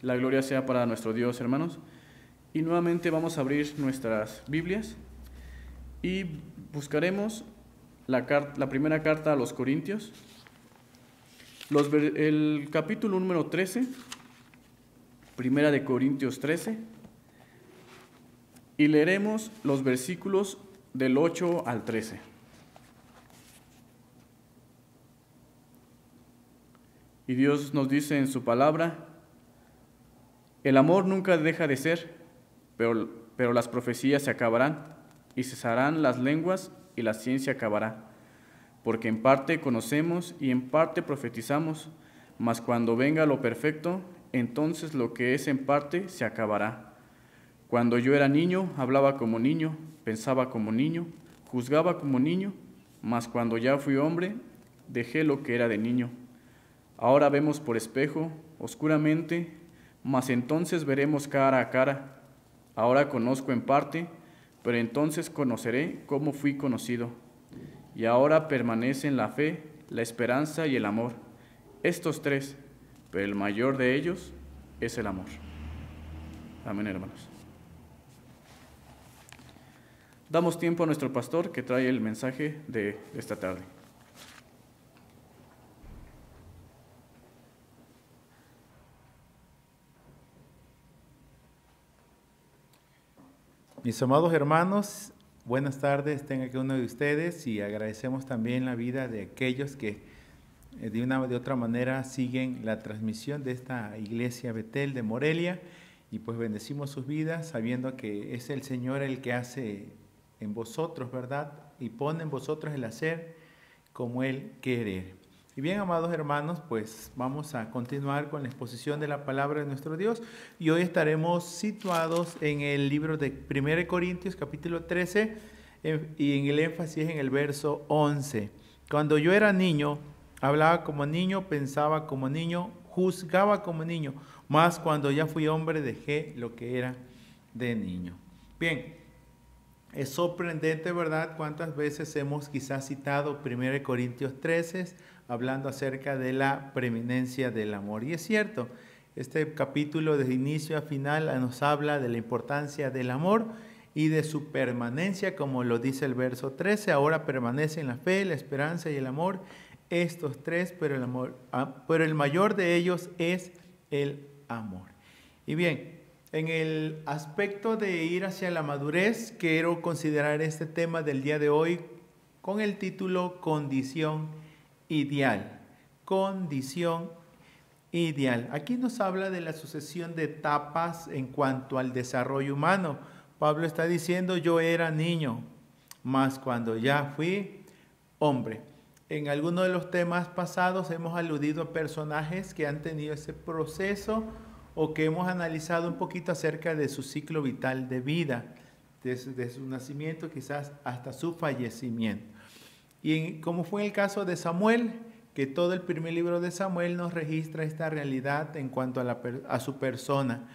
La gloria sea para nuestro Dios, hermanos. Y nuevamente vamos a abrir nuestras Biblias y buscaremos la primera carta a los Corintios, el capítulo número 13, primera de Corintios 13, y leeremos los versículos del 8 al 13. Y Dios nos dice en su palabra: el amor nunca deja de ser, pero las profecías se acabarán, y cesarán las lenguas, y la ciencia acabará. Porque en parte conocemos y en parte profetizamos, mas cuando venga lo perfecto, entonces lo que es en parte se acabará. Cuando yo era niño, hablaba como niño, pensaba como niño, juzgaba como niño, mas cuando ya fui hombre, dejé lo que era de niño. Ahora vemos por espejo, oscuramente, mas entonces veremos cara a cara. Ahora conozco en parte, pero entonces conoceré cómo fui conocido. Y ahora permanecen la fe, la esperanza y el amor. Estos tres, pero el mayor de ellos es el amor. Amén, hermanos. Damos tiempo a nuestro pastor que trae el mensaje de esta tarde. Mis amados hermanos, buenas tardes, tenga cada uno de ustedes, y agradecemos también la vida de aquellos que de una o de otra manera siguen la transmisión de esta iglesia Betel de Morelia, y pues bendecimos sus vidas sabiendo que es el Señor el que hace en vosotros, ¿verdad? Y pone en vosotros el hacer como Él quiere. Y bien, amados hermanos, pues vamos a continuar con la exposición de la palabra de nuestro Dios, y hoy estaremos situados en el libro de 1 Corintios capítulo 13, y en el énfasis en el verso 11. Cuando yo era niño, hablaba como niño, pensaba como niño, juzgaba como niño, mas cuando ya fui hombre dejé lo que era de niño. Bien, es sorprendente, ¿verdad?, cuántas veces hemos quizás citado 1 Corintios 13, hablando acerca de la preeminencia del amor. Y es cierto, este capítulo de inicio a final nos habla de la importancia del amor y de su permanencia, como lo dice el verso 13. Ahora permanecen la fe, la esperanza y el amor, estos tres, pero el mayor de ellos es el amor. Y bien, en el aspecto de ir hacia la madurez, quiero considerar este tema del día de hoy con el título Condición Ideal. Condición ideal. Aquí nos habla de la sucesión de etapas en cuanto al desarrollo humano. Pablo está diciendo: yo era niño, mas cuando ya fui hombre. En algunos de los temas pasados hemos aludido a personajes que han tenido ese proceso, o que hemos analizado un poquito acerca de su ciclo vital de vida, desde su nacimiento quizás hasta su fallecimiento. Y como fue en el caso de Samuel, que todo el primer libro de Samuel nos registra esta realidad en cuanto a su persona.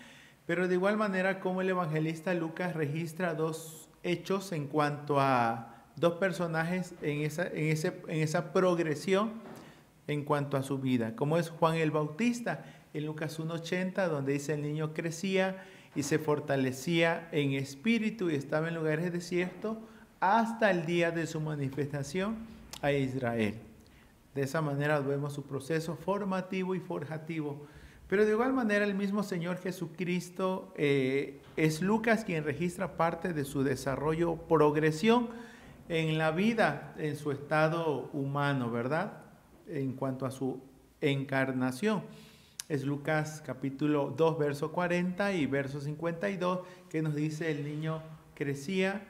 Pero de igual manera como el evangelista Lucas registra dos hechos en cuanto a dos personajes en esa progresión en cuanto a su vida, como es Juan el Bautista, en Lucas 1:80, donde dice: el niño crecía y se fortalecía en espíritu y estaba en lugares desiertos hasta el día de su manifestación a Israel. De esa manera vemos su proceso formativo y forjativo. Pero de igual manera el mismo Señor Jesucristo, es Lucas quien registra parte de su desarrollo, progresión en la vida, en su estado humano, ¿verdad?, en cuanto a su encarnación. Es Lucas capítulo 2, verso 40 y verso 52, que nos dice: el niño crecía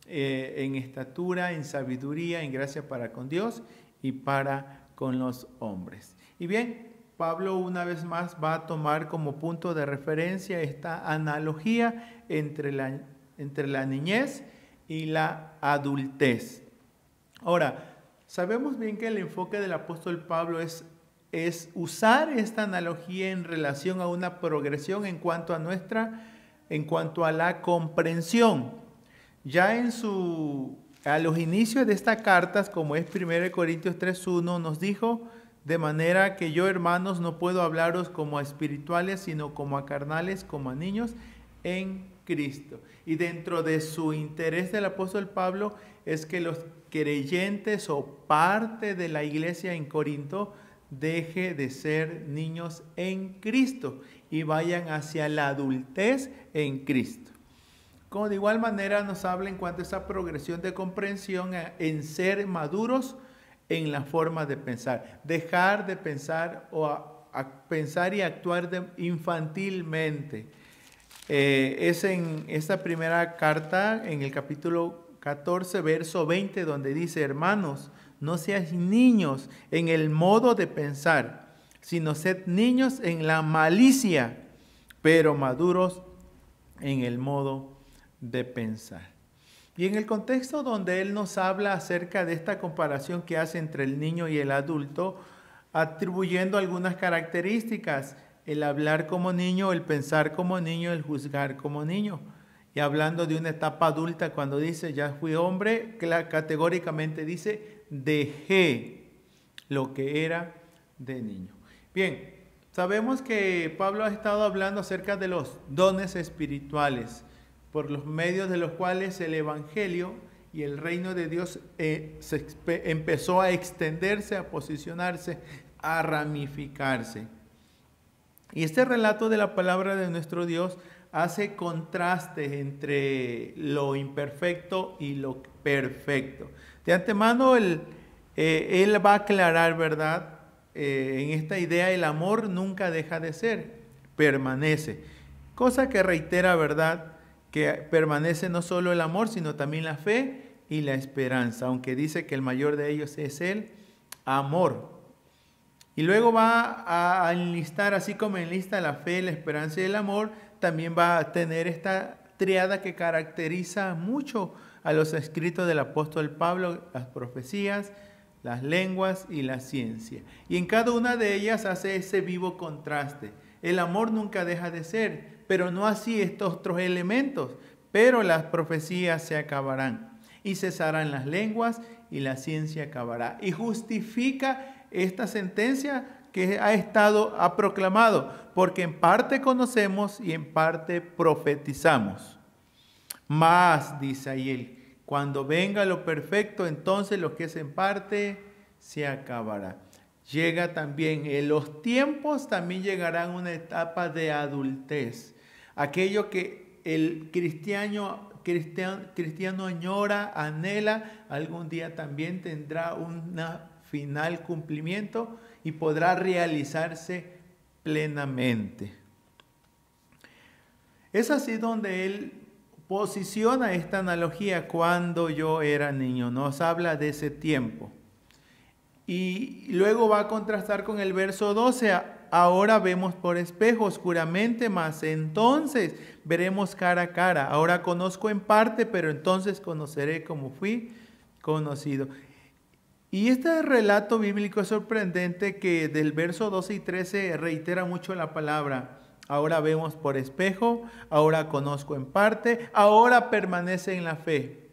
en estatura, en sabiduría, en gracia para con Dios y para con los hombres. Y bien, Pablo una vez más va a tomar como punto de referencia esta analogía entre la niñez y la adultez. Ahora, sabemos bien que el enfoque del apóstol Pablo es usar esta analogía en relación a una progresión en cuanto a la comprensión. Ya a los inicios de estas cartas, como es 1 Corintios 3:1, nos dijo De manera que yo, hermanos, no puedo hablaros como a espirituales, sino como a carnales, como a niños en Cristo. Y dentro de su interés del apóstol Pablo es que los creyentes o parte de la iglesia en Corinto deje de ser niños en Cristo y vayan hacia la adultez en Cristo. Como de igual manera nos habla en cuanto a esa progresión de comprensión en ser maduros en la forma de pensar. Dejar de pensar o a pensar y actuar infantilmente. Es en esta primera carta, en el capítulo 14, verso 20, donde dice: hermanos, no seáis niños en el modo de pensar, sino sed niños en la malicia, pero maduros en el modo de pensar. Y en el contexto donde él nos habla acerca de esta comparación que hace entre el niño y el adulto, atribuyendo algunas características: el hablar como niño, el pensar como niño, el juzgar como niño. Y hablando de una etapa adulta, cuando dice ya fui hombre, categóricamente dice dejé lo que era de niño. Bien, sabemos que Pablo ha estado hablando acerca de los dones espirituales, por los medios de los cuales el evangelio y el reino de Dios empezó a extenderse, a posicionarse, a ramificarse. Y este relato de la palabra de nuestro Dios hace contraste entre lo imperfecto y lo perfecto. De antemano, él va a aclarar, ¿verdad? En esta idea, el amor nunca deja de ser, permanece. Cosa que reitera, ¿verdad?, que permanece no solo el amor, sino también la fe y la esperanza, aunque dice que el mayor de ellos es el amor. Y luego va a enlistar, así como enlista la fe, la esperanza y el amor, también va a tener esta triada que caracteriza mucho a los escritos del apóstol Pablo: las profecías, las lenguas y la ciencia. Y en cada una de ellas hace ese vivo contraste. El amor nunca deja de ser, pero no así estos otros elementos. Pero las profecías se acabarán y cesarán las lenguas y la ciencia acabará. Y justifica esta sentencia que ha proclamado, porque en parte conocemos y en parte profetizamos. Mas, dice ahí él, cuando venga lo perfecto, entonces lo que es en parte se acabará. Llega también, en los tiempos también llegarán una etapa de adultez. Aquello que el cristiano añora, anhela, algún día también tendrá un final cumplimiento y podrá realizarse plenamente. Es así donde él posiciona esta analogía: cuando yo era niño. Nos habla de ese tiempo. Y luego va a contrastar con el verso 12. Ahora vemos por espejo, oscuramente, mas entonces veremos cara a cara. Ahora conozco en parte, pero entonces conoceré como fui conocido. Y este relato bíblico es sorprendente, que del verso 12 y 13 reitera mucho la palabra: ahora vemos por espejo, ahora conozco en parte, ahora permanece en la fe.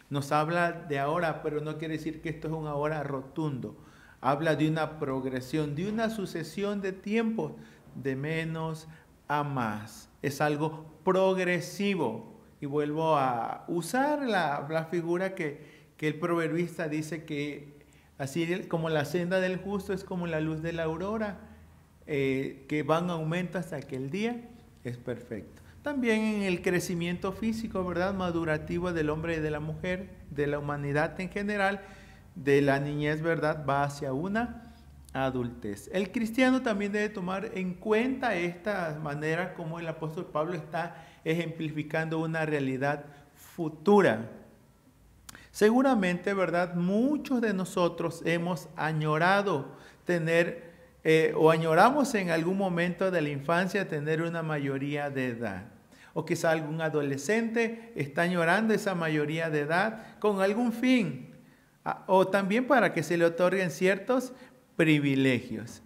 Nos habla de ahora, pero no quiere decir que esto es un ahora rotundo. Habla de una progresión, de una sucesión de tiempos, de menos a más. Es algo progresivo. Y vuelvo a usar la figura que el proverbista dice, que así como la senda del justo es como la luz de la aurora, que va en aumento hasta que el día es perfecto. También en el crecimiento físico, ¿verdad?, madurativo del hombre y de la mujer, de la humanidad en general, de la niñez, ¿verdad?, va hacia una adultez. El cristiano también debe tomar en cuenta esta manera como el apóstol Pablo está ejemplificando una realidad futura. Seguramente, ¿verdad?, muchos de nosotros hemos añorado tener o añoramos en algún momento de la infancia tener una mayoría de edad. O quizá algún adolescente está añorando esa mayoría de edad con algún fin. O también para que se le otorguen ciertos privilegios.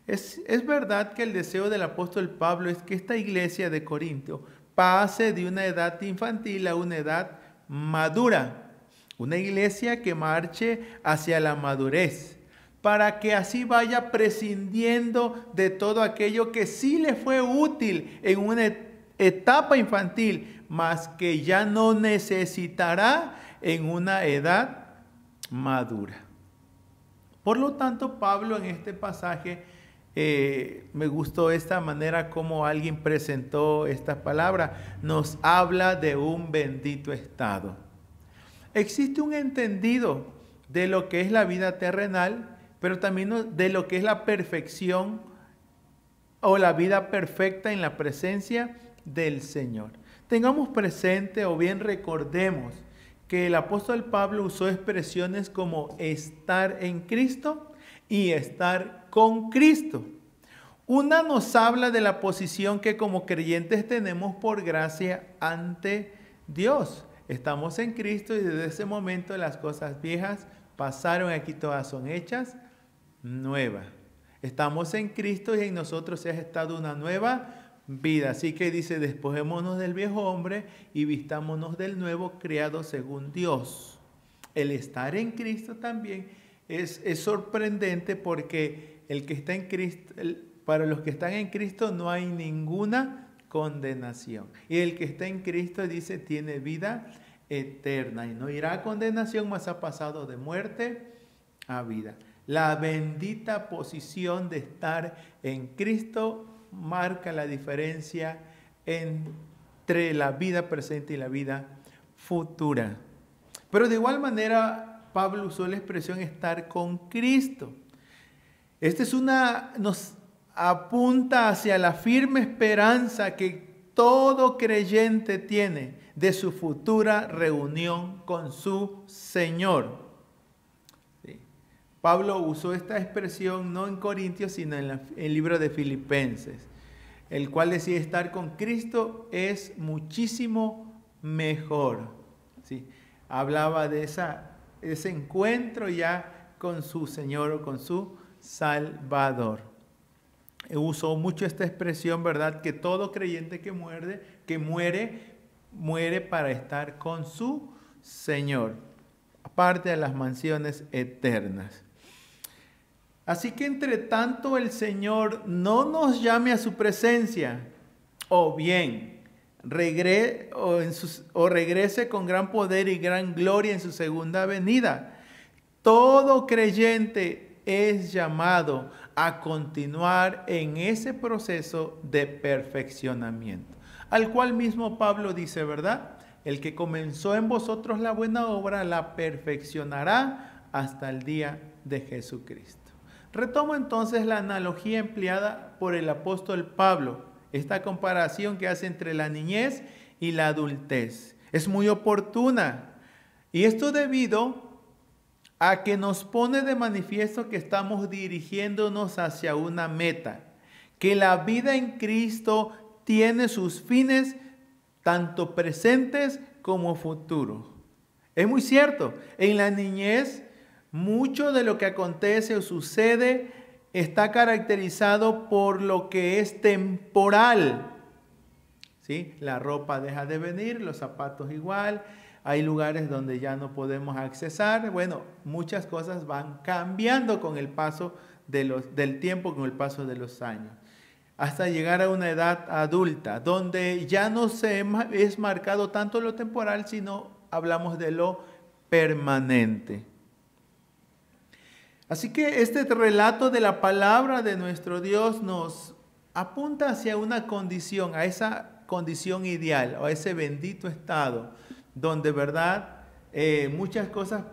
Es verdad que el deseo del apóstol Pablo es que esta iglesia de Corinto pase de una edad infantil a una edad madura. Una iglesia que marche hacia la madurez. para que así vaya prescindiendo de todo aquello que sí le fue útil en una etapa infantil, mas que ya no necesitará en una edad madura. Por lo tanto, Pablo en este pasaje, me gustó esta manera como alguien presentó esta palabra, nos habla de un bendito estado. Existe un entendido de lo que es la vida terrenal, pero también de lo que es la perfección o la vida perfecta en la presencia del Señor. Tengamos presente o bien recordemos que el apóstol Pablo usó expresiones como estar en Cristo y estar con Cristo. Una nos habla de la posición que como creyentes tenemos por gracia ante Dios. Estamos en Cristo y desde ese momento las cosas viejas pasaron, aquí todas son hechas nuevas. Estamos en Cristo y en nosotros se ha estado una nueva vida. Así que dice, despojémonos del viejo hombre y vistámonos del nuevo creado según Dios. El estar en Cristo también es sorprendente porque el que está en Cristo, para los que están en Cristo no hay ninguna condenación. Y el que está en Cristo dice tiene vida eterna y no irá a condenación, mas ha pasado de muerte a vida. La bendita posición de estar en Cristo marca la diferencia entre la vida presente y la vida futura. Pero de igual manera, Pablo usó la expresión estar con Cristo. Nos apunta hacia la firme esperanza que todo creyente tiene de su futura reunión con su Señor. Pablo usó esta expresión no en Corintios, sino en el libro de Filipenses, el cual decía estar con Cristo es muchísimo mejor. ¿Sí? Hablaba de ese encuentro ya con su Señor o con su Salvador. Usó mucho esta expresión, ¿verdad? Que todo creyente que muere para estar con su Señor, aparte de las mansiones eternas. Así que entre tanto el Señor no nos llame a su presencia, o bien regrese con gran poder y gran gloria en su segunda venida, todo creyente es llamado a continuar en ese proceso de perfeccionamiento, al cual mismo Pablo dice, ¿verdad? El que comenzó en vosotros la buena obra la perfeccionará hasta el día de Jesucristo. Retomo entonces la analogía empleada por el apóstol Pablo, esta comparación que hace entre la niñez y la adultez. Es muy oportuna y esto debido a que nos pone de manifiesto que estamos dirigiéndonos hacia una meta, que la vida en Cristo tiene sus fines tanto presentes como futuros. Es muy cierto, en la niñez mucho de lo que acontece o sucede está caracterizado por lo que es temporal. ¿Sí? La ropa deja de venir, los zapatos igual, hay lugares donde ya no podemos accesar. Bueno, muchas cosas van cambiando con el paso del tiempo, con el paso de los años, hasta llegar a una edad adulta, donde ya no es marcado tanto lo temporal, sino hablamos de lo permanente. Así que este relato de la palabra de nuestro Dios nos apunta hacia una condición, a esa condición ideal, o a ese bendito estado, donde verdad muchas cosas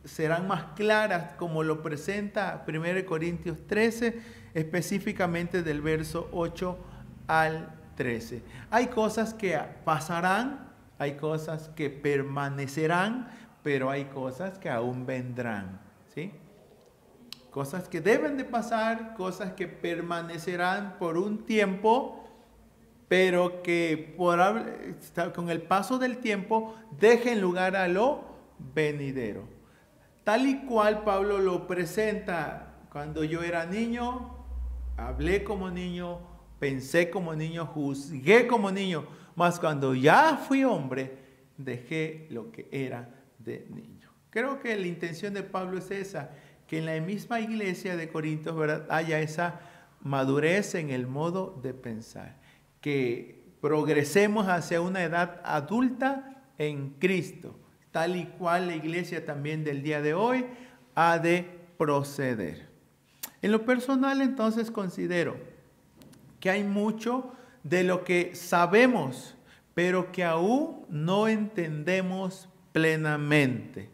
serán más claras, como lo presenta 1 Corintios 13, específicamente del verso 8 al 13. Hay cosas que pasarán, hay cosas que permanecerán, pero hay cosas que aún vendrán, ¿sí? Cosas que deben de pasar, cosas que permanecerán por un tiempo, pero que con el paso del tiempo dejen lugar a lo venidero. Tal y cual Pablo lo presenta: cuando yo era niño, hablé como niño, pensé como niño, juzgué como niño, mas cuando ya fui hombre, dejé lo que era de niño. Creo que la intención de Pablo es esa, que en la misma iglesia de Corintios, ¿verdad?, haya esa madurez en el modo de pensar, que progresemos hacia una edad adulta en Cristo, tal y cual la iglesia también del día de hoy ha de proceder. En lo personal, entonces, considero que hay mucho de lo que sabemos, pero que aún no entendemos plenamente.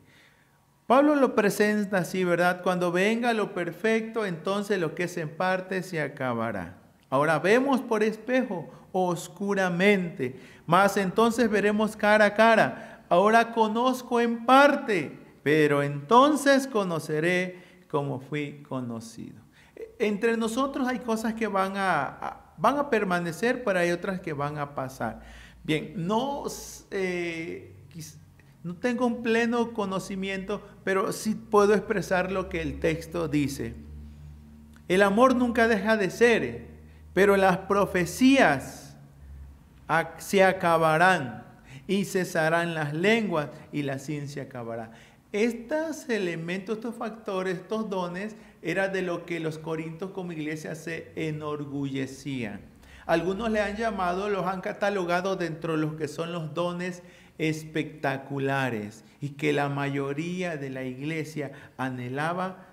Pablo lo presenta así, ¿verdad? Cuando venga lo perfecto, entonces lo que es en parte se acabará. Ahora vemos por espejo, oscuramente, mas entonces veremos cara a cara. Ahora conozco en parte, pero entonces conoceré como fui conocido. Entre nosotros hay cosas que van a permanecer, pero hay otras que van a pasar. Bien, no tengo un pleno conocimiento, pero sí puedo expresar lo que el texto dice. El amor nunca deja de ser, pero las profecías se acabarán y cesarán las lenguas y la ciencia acabará. Estos elementos, estos factores, estos dones, era de lo que los corintios como iglesia se enorgullecían. Algunos le han llamado, los han catalogado dentro de los que son los dones espectaculares y que la mayoría de la iglesia anhelaba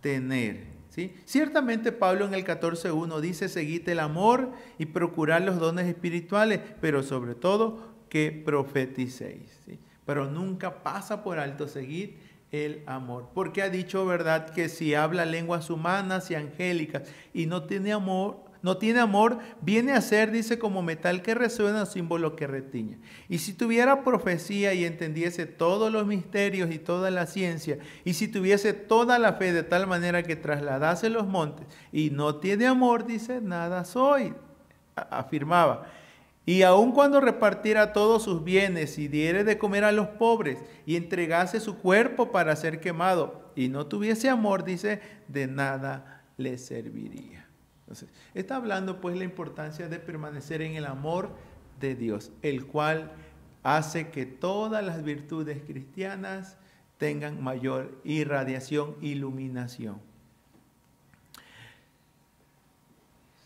tener, ¿sí? Ciertamente Pablo en el 14:1 dice: seguid el amor y procurad los dones espirituales, pero sobre todo que profeticéis, ¿sí? Pero nunca pasa por alto seguir el amor, porque ha dicho, ¿verdad?, que si habla lenguas humanas y angélicas y no tiene amor, viene a ser, dice, como metal que resuena, símbolo que retiña. Y si tuviera profecía y entendiese todos los misterios y toda la ciencia, y si tuviese toda la fe de tal manera que trasladase los montes, y no tiene amor, dice, nada soy, afirmaba. Y aun cuando repartiera todos sus bienes y diere de comer a los pobres y entregase su cuerpo para ser quemado y no tuviese amor, dice, de nada le serviría. Entonces, está hablando pues la importancia de permanecer en el amor de Dios, el cual hace que todas las virtudes cristianas tengan mayor irradiación, iluminación.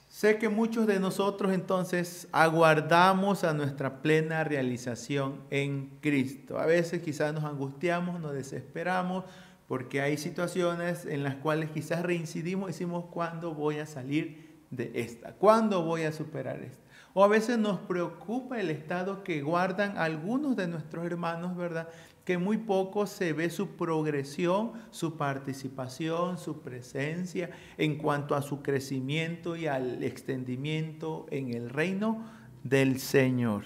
Sé que muchos de nosotros entonces aguardamos a nuestra plena realización en Cristo. A veces quizás nos angustiamos, nos desesperamos, porque hay situaciones en las cuales quizás reincidimos y decimos: ¿cuándo voy a salir de esta? ¿Cuándo voy a superar esta? O a veces nos preocupa el estado que guardan algunos de nuestros hermanos, ¿verdad?, que muy poco se ve su progresión, su participación, su presencia en cuanto a su crecimiento y al extendimiento en el reino del Señor.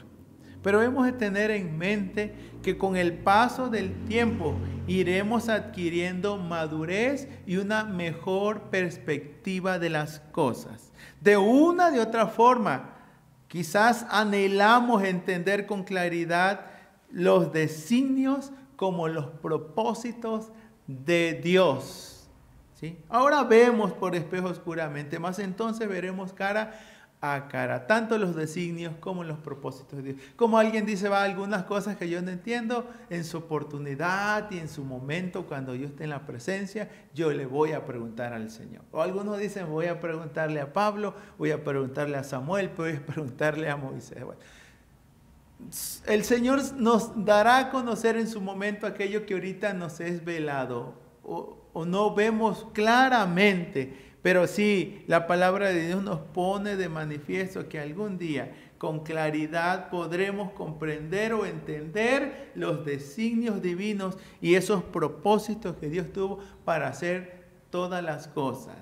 Pero hemos de tener en mente que con el paso del tiempo iremos adquiriendo madurez y una mejor perspectiva de las cosas. De una de otra forma, quizás anhelamos entender con claridad los designios como los propósitos de Dios, ¿sí? Ahora vemos por espejo oscuramente, más entonces veremos cara a cara, tanto los designios como los propósitos de Dios. Como alguien dice, va, algunas cosas que yo no entiendo, en su oportunidad y en su momento, cuando yo esté en la presencia, yo le voy a preguntar al Señor. O algunos dicen, voy a preguntarle a Pablo, voy a preguntarle a Samuel, voy a preguntarle a Moisés. Bueno, el Señor nos dará a conocer en su momento aquello que ahorita nos es velado o no vemos claramente, pero sí, la palabra de Dios nos pone de manifiesto que algún día con claridad podremos comprender o entender los designios divinos y esos propósitos que Dios tuvo para hacer todas las cosas.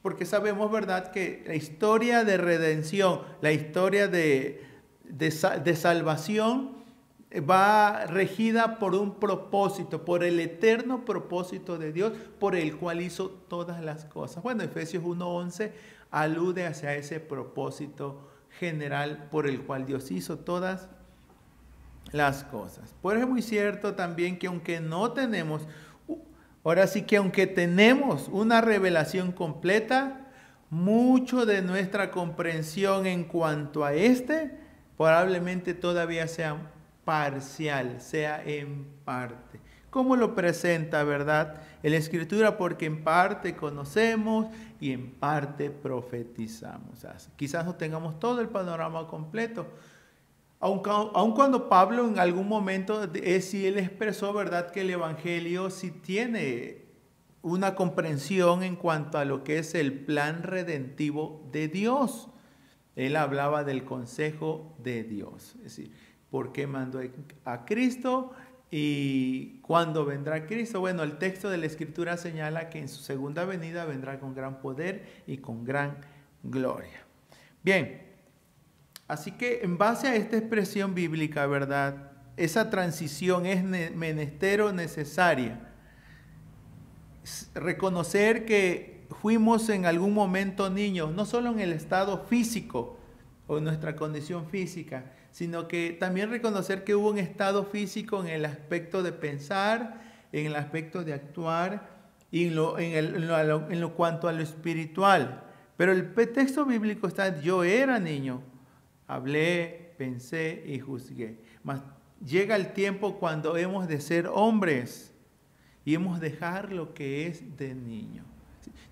Porque sabemos, ¿verdad?, que la historia de redención, la historia de salvación va regida por un propósito, por el eterno propósito de Dios, por el cual hizo todas las cosas. Bueno, Efesios 1:11 alude hacia ese propósito general por el cual Dios hizo todas las cosas. Por eso es muy cierto también que aunque no tenemos, ahora sí que aunque tenemos una revelación completa, mucho de nuestra comprensión en cuanto a probablemente todavía sea parcial, sea en parte. ¿Cómo lo presenta, verdad, en la Escritura, porque en parte conocemos y en parte profetizamos. O sea, quizás no tengamos todo el panorama completo. Aun cuando Pablo en algún momento, sí él expresó, ¿verdad?, que el Evangelio sí tiene una comprensión en cuanto a lo que es el plan redentivo de Dios. Él hablaba del consejo de Dios, es decir, ¿por qué mandó a Cristo y cuándo vendrá Cristo? Bueno, el texto de la Escritura señala que en su segunda venida vendrá con gran poder y con gran gloria. Bien, así que en base a esta expresión bíblica, ¿verdad?, esa transición es menester necesaria. Reconocer que fuimos en algún momento niños, no solo en el estado físico o en nuestra condición física, sino que también reconocer que hubo un estado físico en el aspecto de pensar, en el aspecto de actuar y en lo cuanto a lo espiritual. Pero el texto bíblico está: yo era niño, hablé, pensé y juzgué. Mas llega el tiempo cuando hemos de ser hombres y hemos de dejar lo que es de niño.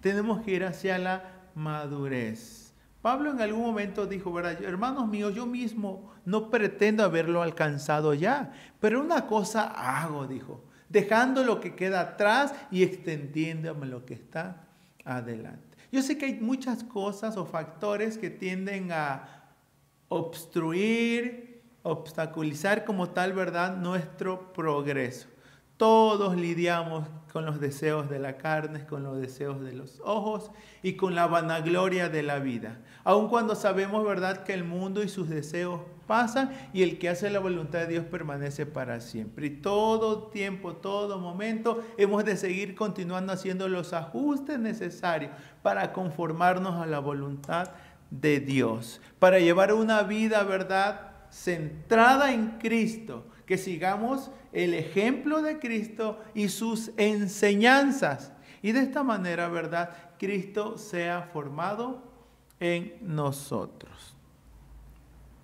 Tenemos que ir hacia la madurez. Pablo en algún momento dijo, ¿verdad?, hermanos míos, yo mismo no pretendo haberlo alcanzado ya, pero una cosa hago, dijo, dejando lo que queda atrás y extendiéndome lo que está adelante. Yo sé que hay muchas cosas o factores que tienden a obstruir, obstaculizar como tal, ¿verdad?, nuestro progreso. Todos lidiamos con los deseos de la carne, con los deseos de los ojos y con la vanagloria de la vida. Aun cuando sabemos, ¿verdad?, que el mundo y sus deseos pasan y el que hace la voluntad de Dios permanece para siempre. Y todo tiempo, todo momento, hemos de seguir continuando haciendo los ajustes necesarios para conformarnos a la voluntad de Dios, para llevar una vida, ¿verdad?, centrada en Cristo, que sigamos el ejemplo de Cristo y sus enseñanzas. Y de esta manera, ¿verdad?, Cristo sea formado en nosotros.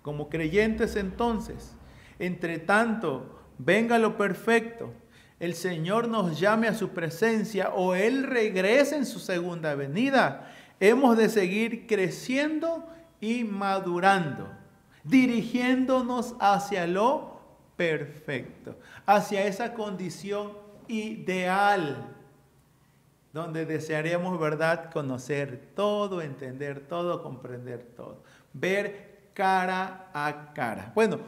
Como creyentes entonces, entre tanto, venga lo perfecto, el Señor nos llame a su presencia o Él regrese en su segunda venida, hemos de seguir creciendo y madurando, dirigiéndonos hacia lo perfecto, hacia esa condición ideal, donde desearemos, ¿verdad?, conocer todo, entender todo, comprender todo, ver cara a cara. Bueno,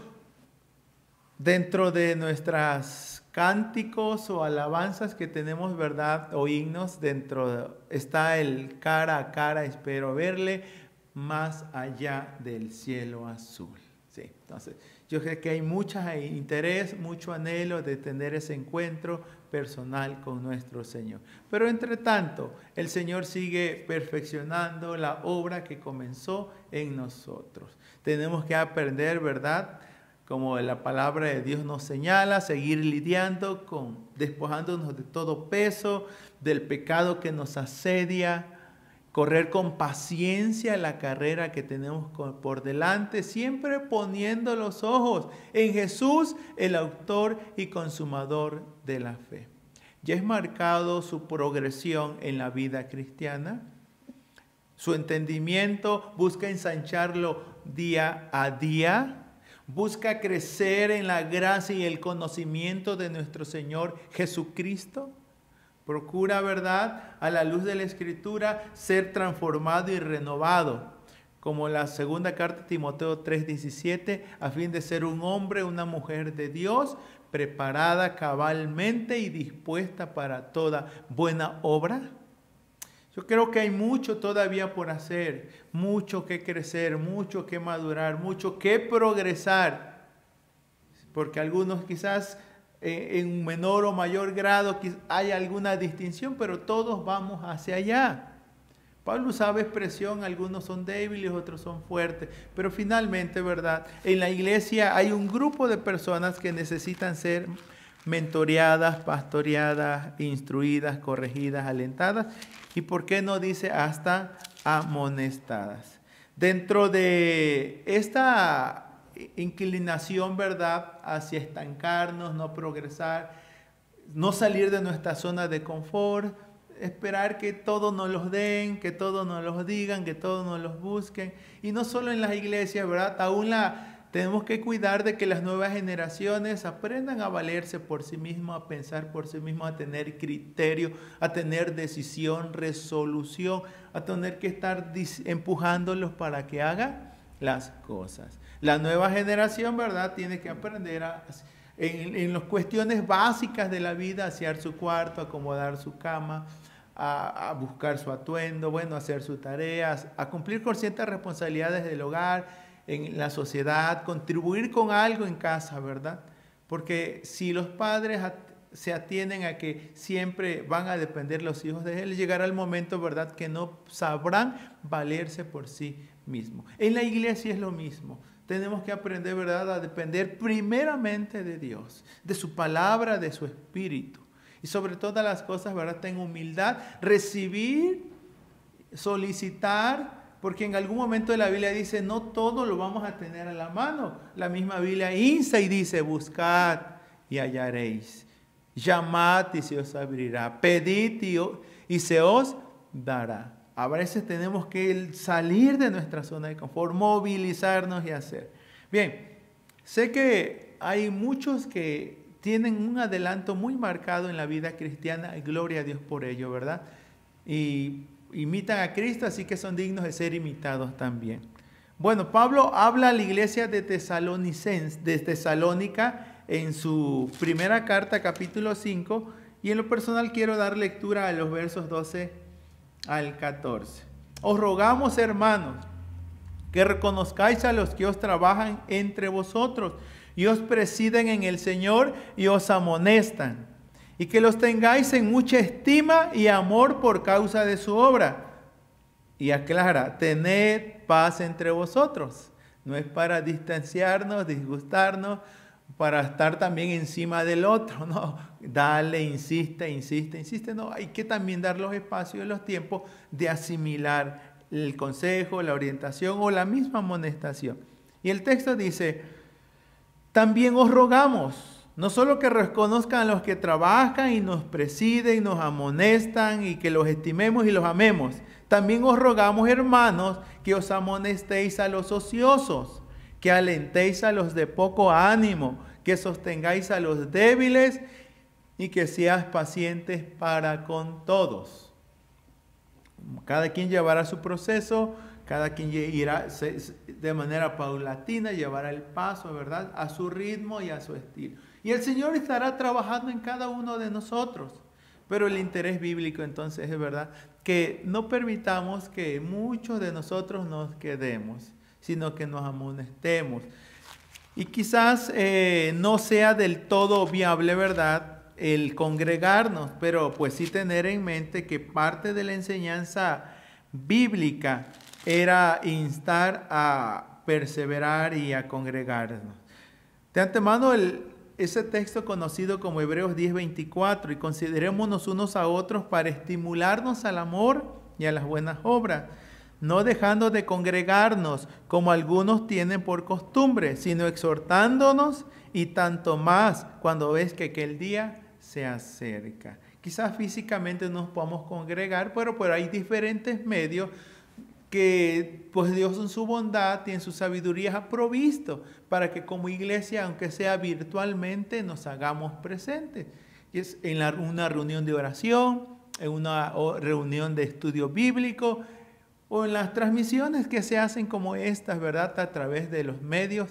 dentro de nuestros cánticos o alabanzas que tenemos, ¿verdad?, o himnos, está el cara a cara, espero verle más allá del cielo azul. Sí, entonces yo creo que hay mucho interés, mucho anhelo de tener ese encuentro personal con nuestro Señor. Pero entre tanto, el Señor sigue perfeccionando la obra que comenzó en nosotros. Tenemos que aprender, ¿verdad?, como la palabra de Dios nos señala, seguir lidiando despojándonos de todo peso, del pecado que nos asedia, correr con paciencia la carrera que tenemos por delante, siempre poniendo los ojos en Jesús, el autor y consumador de la fe. ¿Ya es marcado su progresión en la vida cristiana? Su entendimiento busca ensancharlo día a día. Busca crecer en la gracia y el conocimiento de nuestro Señor Jesucristo. Procura, ¿verdad?, a la luz de la Escritura, ser transformado y renovado, como la segunda carta de Timoteo 3:17, a fin de ser un hombre, una mujer de Dios, preparada cabalmente y dispuesta para toda buena obra. Yo creo que hay mucho todavía por hacer, mucho que crecer, mucho que madurar, mucho que progresar, porque algunos quizás en menor o mayor grado hay alguna distinción, pero todos vamos hacia allá. Pablo usaba expresión, algunos son débiles, otros son fuertes, pero finalmente, ¿verdad?, en la iglesia hay un grupo de personas que necesitan ser mentoreadas, pastoreadas, instruidas, corregidas, alentadas, y por qué no dice hasta amonestadas. Dentro de esta inclinación, ¿verdad?, hacia estancarnos, no progresar, no salir de nuestra zona de confort, esperar que todos nos los den, que todos nos los digan, que todos nos los busquen. Y no solo en las iglesias, ¿verdad? Aún tenemos que cuidar de que las nuevas generaciones aprendan a valerse por sí mismos, a pensar por sí mismos, a tener criterio, a tener decisión, resolución, a tener que estar empujándolos para que hagan las cosas. La nueva generación, ¿verdad?, tiene que aprender en las cuestiones básicas de la vida, asear su cuarto, acomodar su cama, a buscar su atuendo, bueno, hacer sus tareas, a cumplir con ciertas responsabilidades del hogar, en la sociedad, contribuir con algo en casa, ¿verdad? Porque si los padres se atienden a que siempre van a depender los hijos de él, llegará el momento, ¿verdad?, que no sabrán valerse por sí mismos. En la iglesia es lo mismo. Tenemos que aprender, ¿verdad?, a depender primeramente de Dios, de su palabra, de su espíritu. Y sobre todas las cosas, ¿verdad?, en humildad, recibir, solicitar, porque en algún momento de la Biblia dice, no todo lo vamos a tener a la mano. La misma Biblia insta y dice, buscad y hallaréis. Llamad y se os abrirá. Pedid y se os dará. A veces tenemos que salir de nuestra zona de confort, movilizarnos y hacer. Bien, sé que hay muchos que tienen un adelanto muy marcado en la vida cristiana, y gloria a Dios por ello, ¿verdad? Y imitan a Cristo, así que son dignos de ser imitados también. Bueno, Pablo habla a la iglesia de Tesalónica en su primera carta, capítulo 5, y en lo personal quiero dar lectura a los versos 12 al 14. Os rogamos, hermanos, que reconozcáis a los que os trabajan entre vosotros y os presiden en el Señor y os amonestan, y que los tengáis en mucha estima y amor por causa de su obra. Y aclara, tened paz entre vosotros. No es para distanciarnos, disgustarnos, para estar también encima del otro, no. Dale, insiste. No, hay que también dar los espacios y los tiempos de asimilar el consejo, la orientación o la misma amonestación. Y el texto dice, también os rogamos, no solo que reconozcan a los que trabajan y nos presiden y nos amonestan y que los estimemos y los amemos. También os rogamos, hermanos, que os amonestéis a los ociosos, que alentéis a los de poco ánimo, que sostengáis a los débiles y que seas pacientes para con todos. Cada quien llevará su proceso, cada quien irá de manera paulatina, llevará el paso, ¿verdad?, a su ritmo y a su estilo. Y el Señor estará trabajando en cada uno de nosotros. Pero el interés bíblico entonces es, ¿verdad?, que no permitamos que muchos de nosotros nos quedemos, sino que nos amonestemos. Y quizás no sea del todo viable, ¿verdad?, el congregarnos, pero pues sí tener en mente que parte de la enseñanza bíblica era instar a perseverar y a congregarnos. De antemano, ese texto conocido como Hebreos 10:24, y considerémonos unos a otros para estimularnos al amor y a las buenas obras, no dejando de congregarnos como algunos tienen por costumbre, sino exhortándonos, y tanto más cuando ves que aquel día se acerca. Quizás físicamente nos podamos congregar, pero hay diferentes medios que pues Dios en su bondad y en su sabiduría ha provisto para que como iglesia, aunque sea virtualmente, nos hagamos presentes. Y es en una reunión de oración, en una reunión de estudio bíblico, o en las transmisiones que se hacen como estas, ¿verdad?, a través de los medios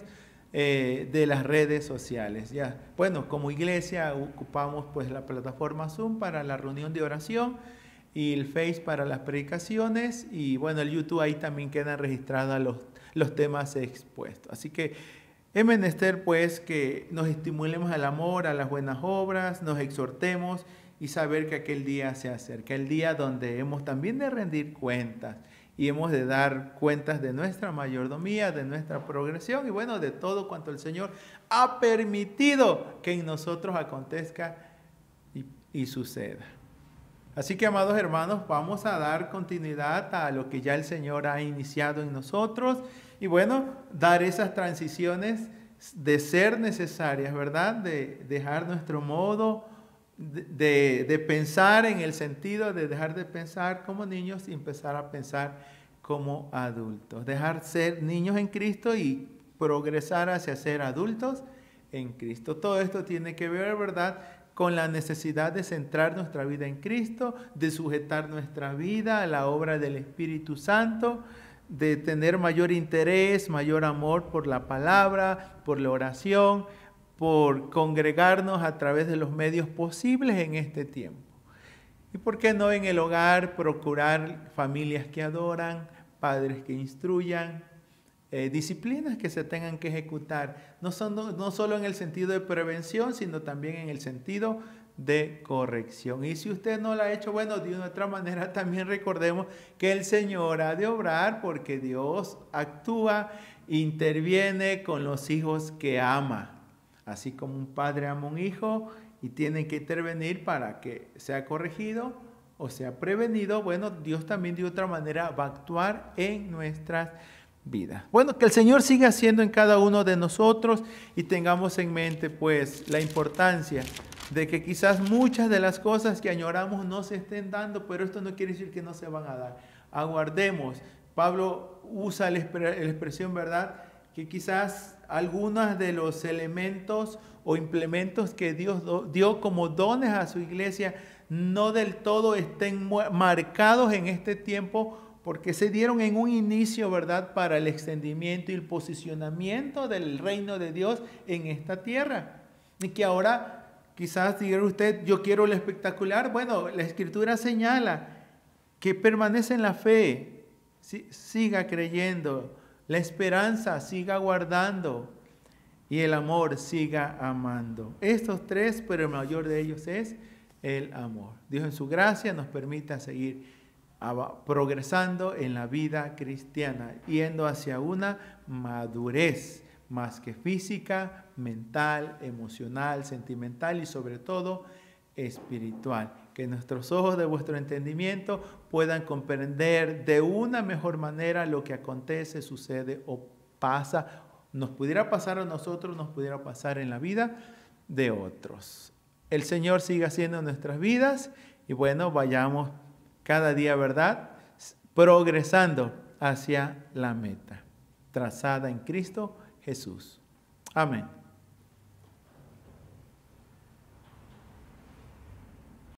de las redes sociales. Ya, bueno, como iglesia ocupamos pues la plataforma Zoom para la reunión de oración, y el Face para las predicaciones, y bueno, el YouTube, ahí también quedan registrados los temas expuestos. Así que es menester pues que nos estimulemos al amor, a las buenas obras, nos exhortemos y saber que aquel día se acerca, el día donde hemos también de rendir cuentas y hemos de dar cuentas de nuestra mayordomía, de nuestra progresión y bueno, de todo cuanto el Señor ha permitido que en nosotros acontezca y suceda. Así que, amados hermanos, vamos a dar continuidad a lo que ya el Señor ha iniciado en nosotros y bueno, dar esas transiciones de ser necesarias, ¿verdad? De dejar nuestro modo de pensar en el sentido de dejar de pensar como niños y empezar a pensar como adultos. Dejar ser niños en Cristo y progresar hacia ser adultos en Cristo. Todo esto tiene que ver, ¿verdad?, con la necesidad de centrar nuestra vida en Cristo, de sujetar nuestra vida a la obra del Espíritu Santo, de tener mayor interés, mayor amor por la palabra, por la oración, por congregarnos a través de los medios posibles en este tiempo. Y por qué no en el hogar procurar familias que adoran, padres que instruyan, disciplinas que se tengan que ejecutar, no solo en el sentido de prevención, sino también en el sentido de corrección. Y si usted no lo ha hecho, bueno, de una otra manera también recordemos que el Señor ha de obrar, porque Dios actúa, interviene con los hijos que ama. Así como un padre ama a un hijo y tiene que intervenir para que sea corregido o sea prevenido, bueno, Dios también de otra manera va a actuar en nuestras vidas. Bueno, que el Señor siga haciendo en cada uno de nosotros y tengamos en mente pues la importancia de que quizás muchas de las cosas que añoramos no se estén dando, pero esto no quiere decir que no se van a dar. Aguardemos. Pablo usa la expresión, ¿verdad?, que quizás algunos de los elementos o implementos que Dios dio como dones a su iglesia no del todo estén marcados en este tiempo, porque se dieron en un inicio, ¿verdad?, para el extendimiento y el posicionamiento del reino de Dios en esta tierra. Y que ahora quizás diga usted, yo quiero lo espectacular. Bueno, la Escritura señala que permanece en la fe, siga creyendo, la esperanza siga guardando y el amor siga amando. Estos tres, pero el mayor de ellos es el amor. Dios en su gracia nos permita seguir progresando en la vida cristiana, yendo hacia una madurez más que física, mental, emocional, sentimental y sobre todo espiritual. Que nuestros ojos de vuestro entendimiento puedan comprender de una mejor manera lo que acontece, sucede o pasa. Nos pudiera pasar a nosotros, nos pudiera pasar en la vida de otros. El Señor siga haciendo nuestras vidas y bueno, vayamos cada día, ¿verdad?, progresando hacia la meta trazada en Cristo Jesús. Amén.